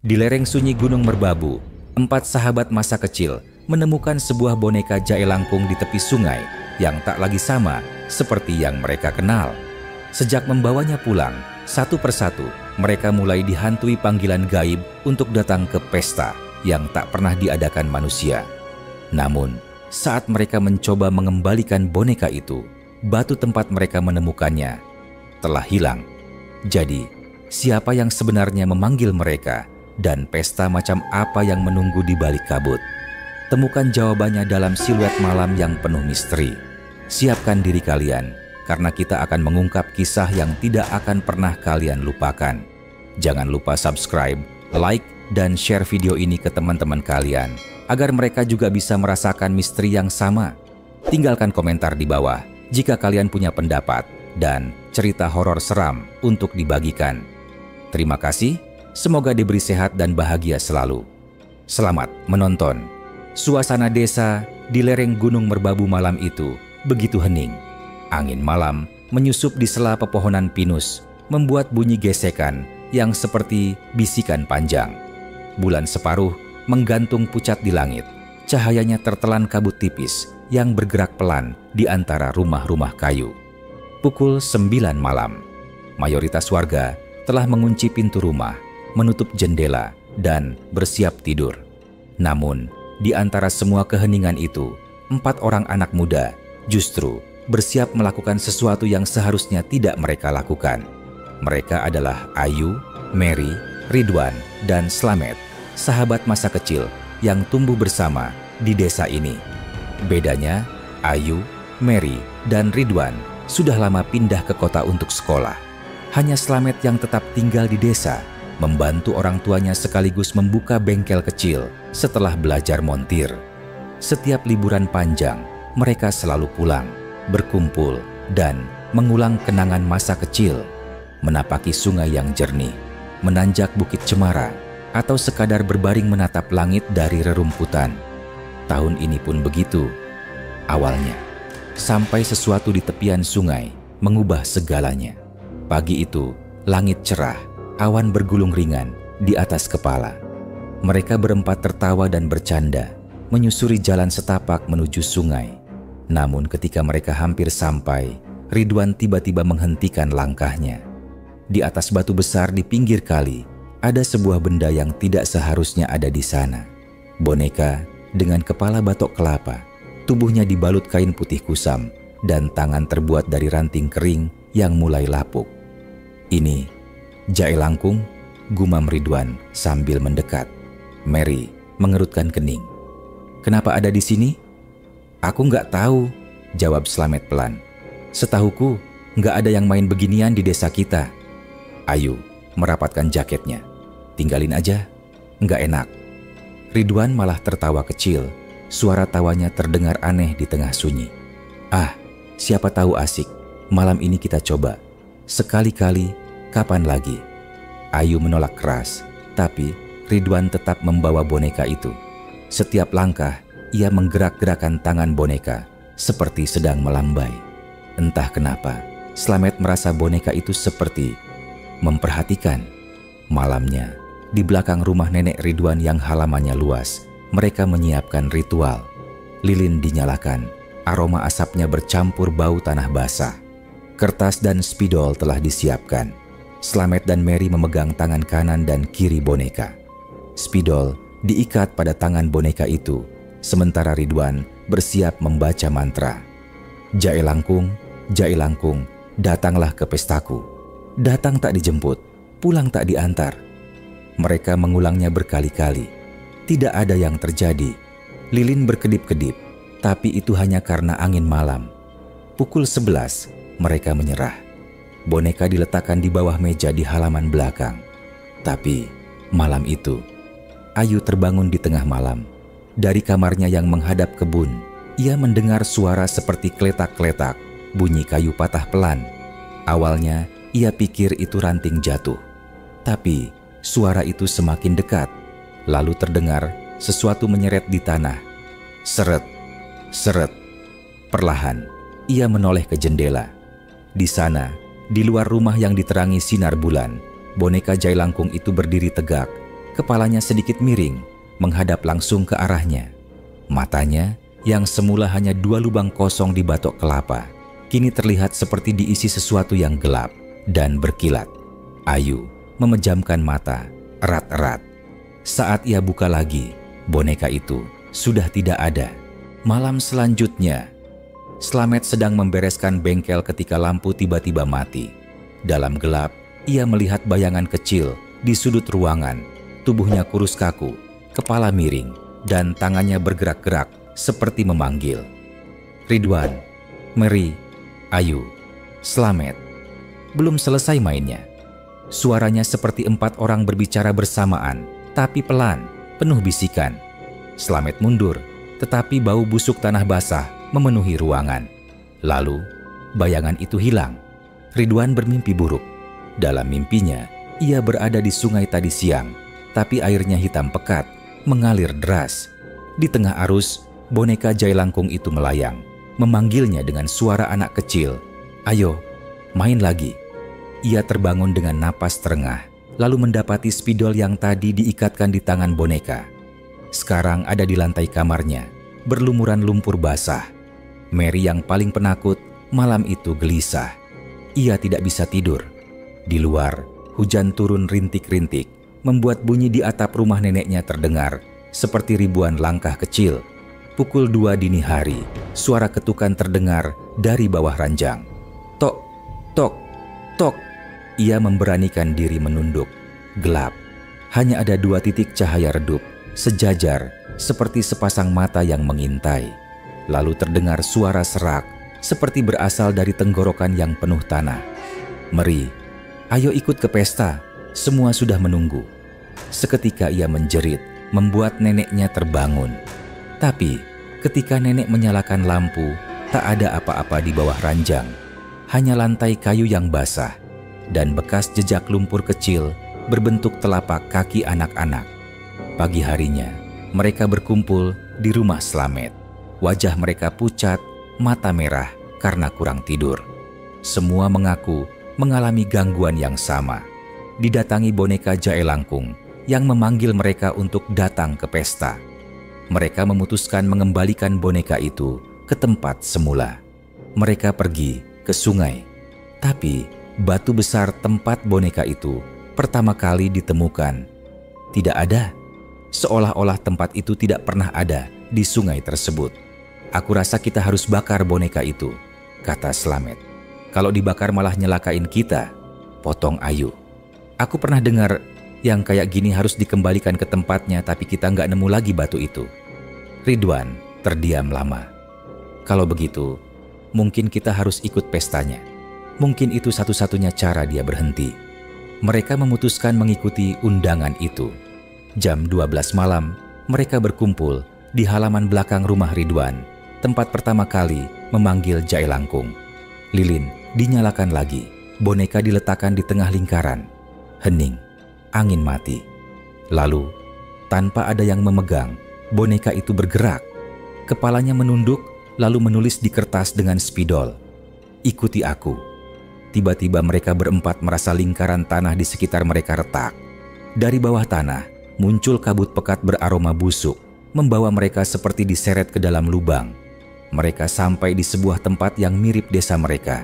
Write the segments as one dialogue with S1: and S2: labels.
S1: Di lereng sunyi Gunung Merbabu, 4 sahabat masa kecil menemukan sebuah boneka jae langkung di tepi sungai yang tak lagi sama seperti yang mereka kenal. Sejak membawanya pulang, satu persatu mereka mulai dihantui panggilan gaib untuk datang ke pesta yang tak pernah diadakan manusia. Namun, saat mereka mencoba mengembalikan boneka itu, batu tempat mereka menemukannya telah hilang. Jadi, siapa yang sebenarnya memanggil mereka? Dan pesta macam apa yang menunggu di balik kabut? Temukan jawabannya dalam siluet malam yang penuh misteri. Siapkan diri kalian, karena kita akan mengungkap kisah yang tidak akan pernah kalian lupakan. Jangan lupa subscribe, like, dan share video ini ke teman-teman kalian, agar mereka juga bisa merasakan misteri yang sama. Tinggalkan komentar di bawah jika kalian punya pendapat dan cerita horor seram untuk dibagikan. Terima kasih. Semoga diberi sehat dan bahagia selalu. Selamat menonton. Suasana desa di lereng Gunung Merbabu malam itu begitu hening. Angin malam menyusup di sela pepohonan pinus, membuat bunyi gesekan yang seperti bisikan panjang. Bulan separuh menggantung pucat di langit. Cahayanya tertelan kabut tipis yang bergerak pelan di antara rumah-rumah kayu. Pukul 9 malam. Mayoritas warga telah mengunci pintu rumah, menutup jendela, dan bersiap tidur. Namun, di antara semua keheningan itu, 4 orang anak muda justru bersiap melakukan sesuatu yang seharusnya tidak mereka lakukan. Mereka adalah Ayu, Mary, Ridwan, dan Slamet, sahabat masa kecil yang tumbuh bersama di desa ini. Bedanya, Ayu, Mary, dan Ridwan sudah lama pindah ke kota untuk sekolah. Hanya Slamet yang tetap tinggal di desa, membantu orang tuanya sekaligus membuka bengkel kecil setelah belajar montir. Setiap liburan panjang, mereka selalu pulang, berkumpul, dan mengulang kenangan masa kecil, menapaki sungai yang jernih, menanjak bukit cemara, atau sekadar berbaring menatap langit dari rerumputan. Tahun ini pun begitu. Awalnya, sampai sesuatu di tepian sungai mengubah segalanya. Pagi itu, langit cerah, awan bergulung ringan di atas kepala. Mereka berempat tertawa dan bercanda, menyusuri jalan setapak menuju sungai. Namun ketika mereka hampir sampai, Ridwan tiba-tiba menghentikan langkahnya. Di atas batu besar di pinggir kali, ada sebuah benda yang tidak seharusnya ada di sana. Boneka dengan kepala batok kelapa, tubuhnya dibalut kain putih kusam, dan tangan terbuat dari ranting kering yang mulai lapuk. Ini jae langkung, gumam Ridwan sambil mendekat. Mary mengerutkan kening. Kenapa ada di sini? Aku nggak tahu, jawab Slamet pelan. Setahuku, nggak ada yang main beginian di desa kita. Ayu merapatkan jaketnya. Tinggalin aja, nggak enak. Ridwan malah tertawa kecil. Suara tawanya terdengar aneh di tengah sunyi. Ah, siapa tahu asik. Malam ini kita coba. Sekali-kali. Kapan lagi? Ayu menolak keras, tapi Ridwan tetap membawa boneka itu. Setiap langkah, ia menggerak-gerakkan tangan boneka, seperti sedang melambai. Entah kenapa, Slamet merasa boneka itu seperti memperhatikan. Malamnya, di belakang rumah nenek Ridwan yang halamannya luas, mereka menyiapkan ritual. Lilin dinyalakan, aroma asapnya bercampur bau tanah basah. Kertas dan spidol telah disiapkan. Slamet dan Mary memegang tangan kanan dan kiri boneka. Spidol diikat pada tangan boneka itu, sementara Ridwan bersiap membaca mantra. Jae langkung, datanglah ke pestaku. Datang tak dijemput, pulang tak diantar. Mereka mengulangnya berkali-kali. Tidak ada yang terjadi. Lilin berkedip-kedip, tapi itu hanya karena angin malam. Pukul 11, mereka menyerah. Boneka diletakkan di bawah meja di halaman belakang. Tapi malam itu, Ayu terbangun di tengah malam. Dari kamarnya yang menghadap kebun, ia mendengar suara seperti kletak-kletak, bunyi kayu patah pelan. Awalnya, ia pikir itu ranting jatuh. Tapi suara itu semakin dekat. Lalu terdengar sesuatu menyeret di tanah. Seret, seret. Perlahan, ia menoleh ke jendela. Di sana, di luar rumah yang diterangi sinar bulan, boneka jae langkung itu berdiri tegak, Kepalanya sedikit miring, menghadap langsung ke arahnya. Matanya, yang semula hanya 2 lubang kosong di batok kelapa, kini terlihat seperti diisi sesuatu yang gelap dan berkilat. Ayu memejamkan mata erat-erat. Saat ia buka lagi, boneka itu sudah tidak ada. Malam selanjutnya, Slamet sedang membereskan bengkel ketika lampu tiba-tiba mati. Dalam gelap, ia melihat bayangan kecil di sudut ruangan. Tubuhnya kurus kaku, kepala miring, dan tangannya bergerak-gerak seperti memanggil. Ridwan, Mary, Ayu, Slamet. Belum selesai mainnya. Suaranya seperti 4 orang berbicara bersamaan, tapi pelan, penuh bisikan. Slamet mundur, tetapi bau busuk tanah basah memenuhi ruangan. Lalu, bayangan itu hilang. Ridwan bermimpi buruk. Dalam mimpinya, ia berada di sungai tadi siang, tapi airnya hitam pekat, mengalir deras. Di tengah arus, boneka Jailangkung itu melayang, memanggilnya dengan suara anak kecil. "Ayo, main lagi." Ia terbangun dengan napas terengah, lalu mendapati spidol yang tadi diikatkan di tangan boneka. Sekarang ada di lantai kamarnya, berlumuran lumpur basah. Mary yang paling penakut, malam itu gelisah. Ia tidak bisa tidur. Di luar, hujan turun rintik-rintik, membuat bunyi di atap rumah neneknya terdengar, seperti ribuan langkah kecil. Pukul 2 dini hari, suara ketukan terdengar dari bawah ranjang. Tok, tok, tok. Ia memberanikan diri menunduk. Gelap. Hanya ada 2 titik cahaya redup, sejajar, seperti sepasang mata yang mengintai. Lalu terdengar suara serak, seperti berasal dari tenggorokan yang penuh tanah. "Meri, ayo ikut ke pesta, semua sudah menunggu." Seketika ia menjerit, membuat neneknya terbangun. Tapi, ketika nenek menyalakan lampu, tak ada apa-apa di bawah ranjang. Hanya lantai kayu yang basah, dan bekas jejak lumpur kecil berbentuk telapak kaki anak-anak. Pagi harinya, mereka berkumpul di rumah Slamet. Wajah mereka pucat, mata merah karena kurang tidur. Semua mengaku mengalami gangguan yang sama. Didatangi boneka Jailangkung yang memanggil mereka untuk datang ke pesta. Mereka memutuskan mengembalikan boneka itu ke tempat semula. Mereka pergi ke sungai. Tapi batu besar tempat boneka itu pertama kali ditemukan tidak ada. Seolah-olah tempat itu tidak pernah ada di sungai tersebut. "Aku rasa kita harus bakar boneka itu," kata Slamet. "Kalau dibakar malah nyelakain kita," potong Ayu. "Aku pernah dengar yang kayak gini harus dikembalikan ke tempatnya, tapi kita nggak nemu lagi batu itu." Ridwan terdiam lama. "Kalau begitu, mungkin kita harus ikut pestanya. Mungkin itu satu-satunya cara dia berhenti." Mereka memutuskan mengikuti undangan itu. Jam 12 malam, mereka berkumpul di halaman belakang rumah Ridwan, tempat pertama kali memanggil Jailangkung. Lilin dinyalakan lagi, boneka diletakkan di tengah lingkaran. Hening, angin mati. Lalu, tanpa ada yang memegang, boneka itu bergerak. Kepalanya menunduk, lalu menulis di kertas dengan spidol. "Ikuti aku." Tiba-tiba mereka berempat merasa lingkaran tanah di sekitar mereka retak. Dari bawah tanah, muncul kabut pekat beraroma busuk, membawa mereka seperti diseret ke dalam lubang. Mereka sampai di sebuah tempat yang mirip desa mereka.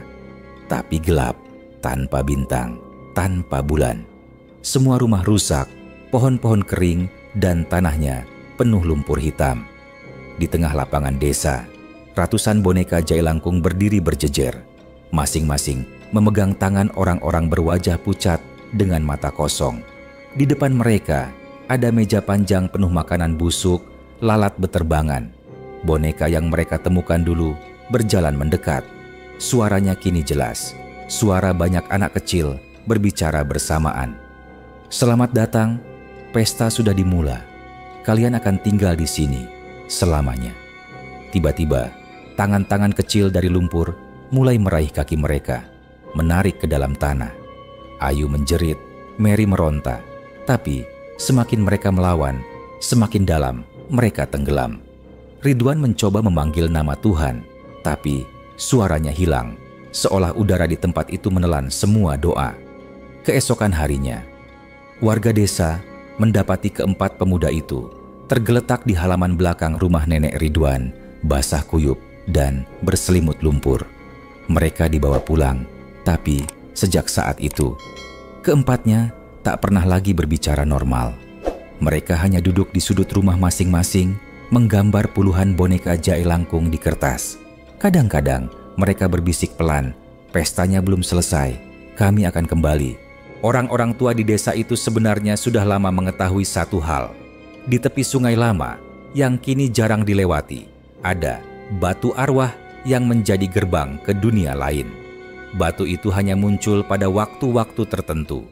S1: Tapi gelap, tanpa bintang, tanpa bulan. Semua rumah rusak, pohon-pohon kering, dan tanahnya penuh lumpur hitam. Di tengah lapangan desa, ratusan boneka Jailangkung berdiri berjejer. Masing-masing memegang tangan orang-orang berwajah pucat dengan mata kosong. Di depan mereka ada meja panjang penuh makanan busuk, lalat beterbangan. Boneka yang mereka temukan dulu berjalan mendekat. Suaranya kini jelas. Suara banyak anak kecil berbicara bersamaan. "Selamat datang, pesta sudah dimulai. Kalian akan tinggal di sini selamanya." Tiba-tiba, tangan-tangan kecil dari lumpur mulai meraih kaki mereka, menarik ke dalam tanah. Ayu menjerit, Mary meronta. Tapi semakin mereka melawan, semakin dalam mereka tenggelam. Ridwan mencoba memanggil nama Tuhan, tapi suaranya hilang, seolah udara di tempat itu menelan semua doa. Keesokan harinya, warga desa mendapati keempat pemuda itu tergeletak di halaman belakang rumah Nenek Ridwan, basah kuyup dan berselimut lumpur. Mereka dibawa pulang, tapi sejak saat itu, keempatnya tak pernah lagi berbicara normal. Mereka hanya duduk di sudut rumah masing-masing, menggambar puluhan boneka jahe langkung di kertas. Kadang-kadang mereka berbisik pelan, "Pestanya belum selesai, kami akan kembali." Orang-orang tua di desa itu sebenarnya sudah lama mengetahui satu hal. Di tepi sungai lama, yang kini jarang dilewati, ada batu arwah yang menjadi gerbang ke dunia lain. Batu itu hanya muncul pada waktu-waktu tertentu.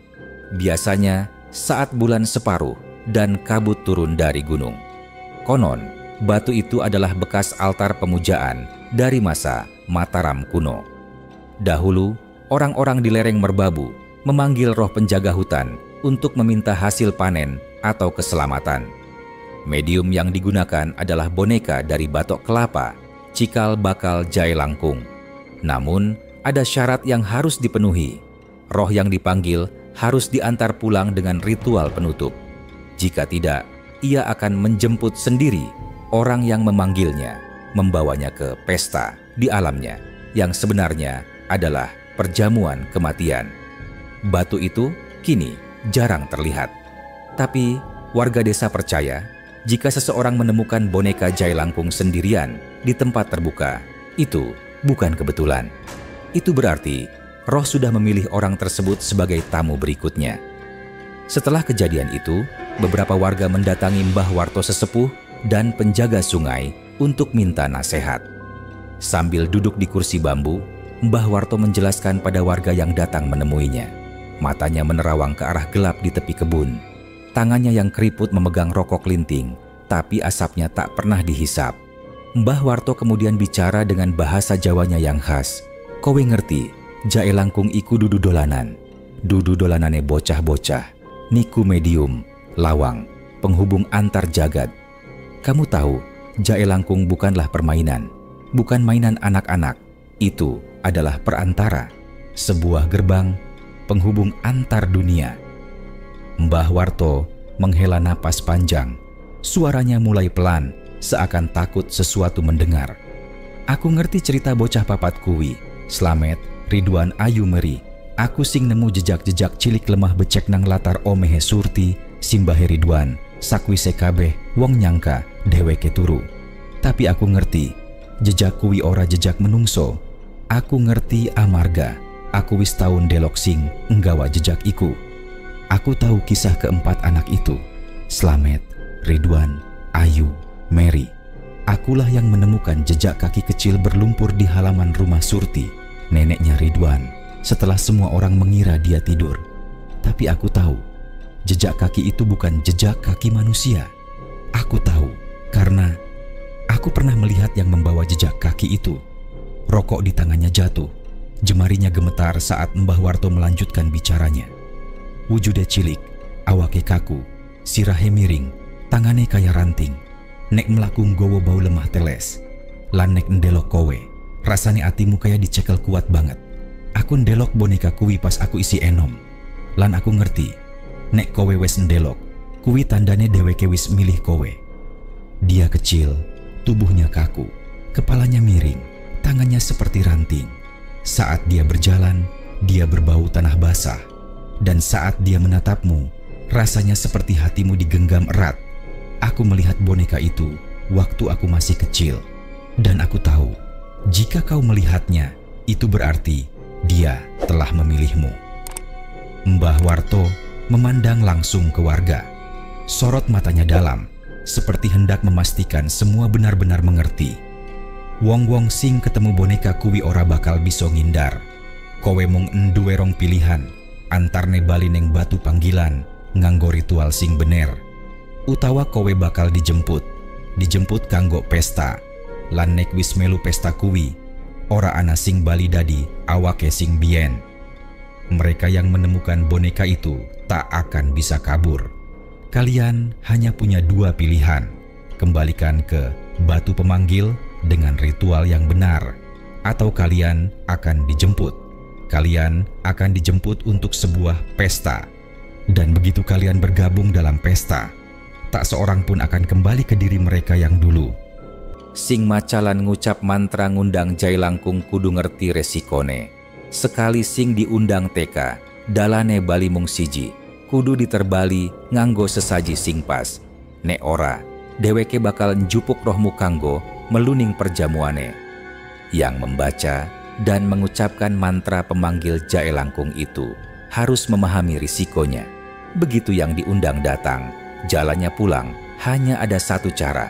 S1: Biasanya saat bulan separuh dan kabut turun dari gunung. Konon, batu itu adalah bekas altar pemujaan dari masa Mataram kuno. Dahulu, orang-orang di lereng Merbabu memanggil roh penjaga hutan untuk meminta hasil panen atau keselamatan. Medium yang digunakan adalah boneka dari batok kelapa, cikal bakal jahe langkung. Namun, ada syarat yang harus dipenuhi. Roh yang dipanggil harus diantar pulang dengan ritual penutup. Jika tidak, ia akan menjemput sendiri orang yang memanggilnya, membawanya ke pesta di alamnya, yang sebenarnya adalah perjamuan kematian. Batu itu kini jarang terlihat. Tapi warga desa percaya, jika seseorang menemukan boneka jahe langkung sendirian di tempat terbuka, itu bukan kebetulan. Itu berarti roh sudah memilih orang tersebut sebagai tamu berikutnya. Setelah kejadian itu, beberapa warga mendatangi Mbah Warto sesepuh dan penjaga sungai untuk minta nasihat. Sambil duduk di kursi bambu, Mbah Warto menjelaskan pada warga yang datang menemuinya. Matanya menerawang ke arah gelap di tepi kebun. Tangannya yang keriput memegang rokok linting, tapi asapnya tak pernah dihisap. Mbah Warto kemudian bicara dengan bahasa Jawanya yang khas. "Kowe ngerti, jahe langkung iku dudu dolanan. Dudu dolanane bocah-bocah. Niku medium, lawang, penghubung antar jagat. Kamu tahu, jahe langkung bukanlah permainan. Bukan mainan anak-anak. Itu adalah perantara. Sebuah gerbang, penghubung antar dunia." Mbah Warto menghela napas panjang. Suaranya mulai pelan, seakan takut sesuatu mendengar. "Aku ngerti cerita bocah papat kuwi, Slamet, Ridwan Ayu Meri. Aku sing nemu jejak-jejak cilik lemah becek nang latar omehe Surti, simbahe Ridwan, sakwise kabeh wong nyangka dheweke turu. Tapi aku ngerti, jejak kuwi ora jejak menungso. Aku ngerti amarga, aku wis tau ndelok sing nggawa jejak iku. Aku tahu kisah keempat anak itu, Slamet, Ridwan, Ayu, Meri. Akulah yang menemukan jejak kaki kecil berlumpur di halaman rumah Surti, neneknya Ridwan, setelah semua orang mengira dia tidur. Tapi aku tahu, jejak kaki itu bukan jejak kaki manusia. Aku tahu, karena aku pernah melihat yang membawa jejak kaki itu. Rokok di tangannya jatuh, jemarinya gemetar saat Mbah Warto melanjutkan bicaranya. Wujude cilik, awake kaku, sirahe miring, tangane kaya ranting. Nek mlaku nggawa bau lemah teles. Lan nek ndelok kowe, rasane atimu kaya dicekel kuat banget. Aku ndelok boneka kuwi pas aku isi enom. Lan aku ngerti, nek kowe wis ndelok, kuwi tandane dheweke wis milih kowe. Dia kecil, tubuhnya kaku, kepalanya miring, tangannya seperti ranting. Saat dia berjalan, dia berbau tanah basah. Dan saat dia menatapmu, rasanya seperti hatimu digenggam erat. Aku melihat boneka itu waktu aku masih kecil. Dan aku tahu, jika kau melihatnya, itu berarti dia telah memilihmu. Mbah Warto memandang langsung ke warga. Sorot matanya dalam, seperti hendak memastikan semua benar-benar mengerti. Wong-wong sing ketemu boneka kuwi ora bakal bisa ngindar. Kowe mung nduwe rong pilihan, antarne bali ning batu panggilan nganggo ritual sing bener, utawa kowe bakal dijemput kanggo pesta. Lan nek wis melu pesta kuwi, ora ana sing bali dadi awake sing biyen. Mereka yang menemukan boneka itu tak akan bisa kabur. Kalian hanya punya dua pilihan, kembalikan ke batu pemanggil dengan ritual yang benar, atau kalian akan dijemput. Kalian akan dijemput untuk sebuah pesta. Dan begitu kalian bergabung dalam pesta, tak seorang pun akan kembali ke diri mereka yang dulu. Sing macalan ngucap mantra ngundang Jai Langkung kudu ngerti resikone. Sekali sing diundang teka, dalane bali mung siji, kudu diterbali nganggo sesaji sing pas. Nek ora, dheweke bakal njupuk rohmu kanggo meluning perjamuane. Yang membaca dan mengucapkan mantra pemanggil Jai Langkung itu harus memahami risikonya. Begitu yang diundang datang, jalannya pulang hanya ada satu cara.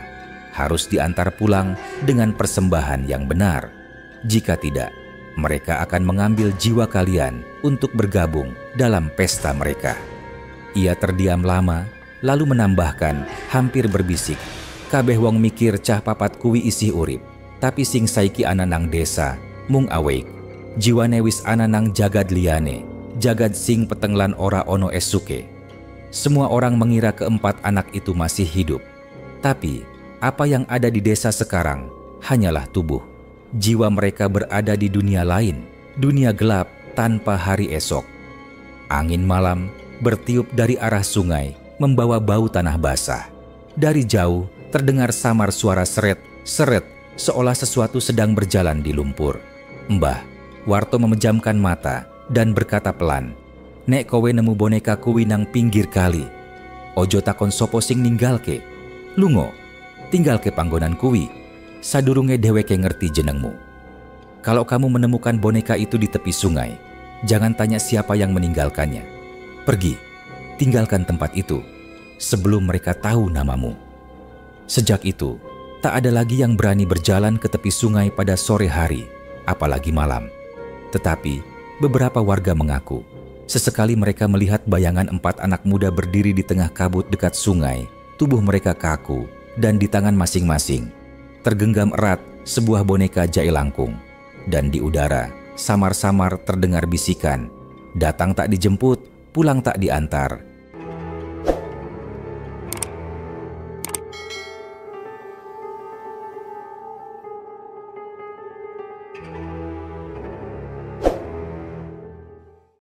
S1: Harus diantar pulang dengan persembahan yang benar. Jika tidak, mereka akan mengambil jiwa kalian untuk bergabung dalam pesta mereka. Ia terdiam lama, lalu menambahkan hampir berbisik. Kabeh wong mikir cah papat kuwi isih urip, tapi sing saiki ana nang desa, mung awake. Jiwane wis ana nang jagad liyane, jagad sing petenglan ora ono esuke. Semua orang mengira keempat anak itu masih hidup. Tapi, apa yang ada di desa sekarang hanyalah tubuh. Jiwa mereka berada di dunia lain, dunia gelap tanpa hari esok. Angin malam bertiup dari arah sungai, membawa bau tanah basah. Dari jauh, terdengar samar suara seret-seret, seolah sesuatu sedang berjalan di lumpur. Mbah Warto memejamkan mata dan berkata pelan, "Nek kowe nemu boneka kuwi nang pinggir kali, ojo takon sopo sing ninggalke. Lungo, tinggalke panggonan kuwi, sadurunge dheweke ngerti jenengmu. Kalau kamu menemukan boneka itu di tepi sungai, jangan tanya siapa yang meninggalkannya. Pergi, tinggalkan tempat itu, sebelum mereka tahu namamu." Sejak itu, tak ada lagi yang berani berjalan ke tepi sungai pada sore hari, apalagi malam. Tetapi, beberapa warga mengaku, sesekali mereka melihat bayangan 4 anak muda berdiri di tengah kabut dekat sungai, tubuh mereka kaku, dan di tangan masing-masing tergenggam erat sebuah boneka Jai Langkung. Dan di udara, samar-samar terdengar bisikan, "Datang tak dijemput, pulang tak diantar,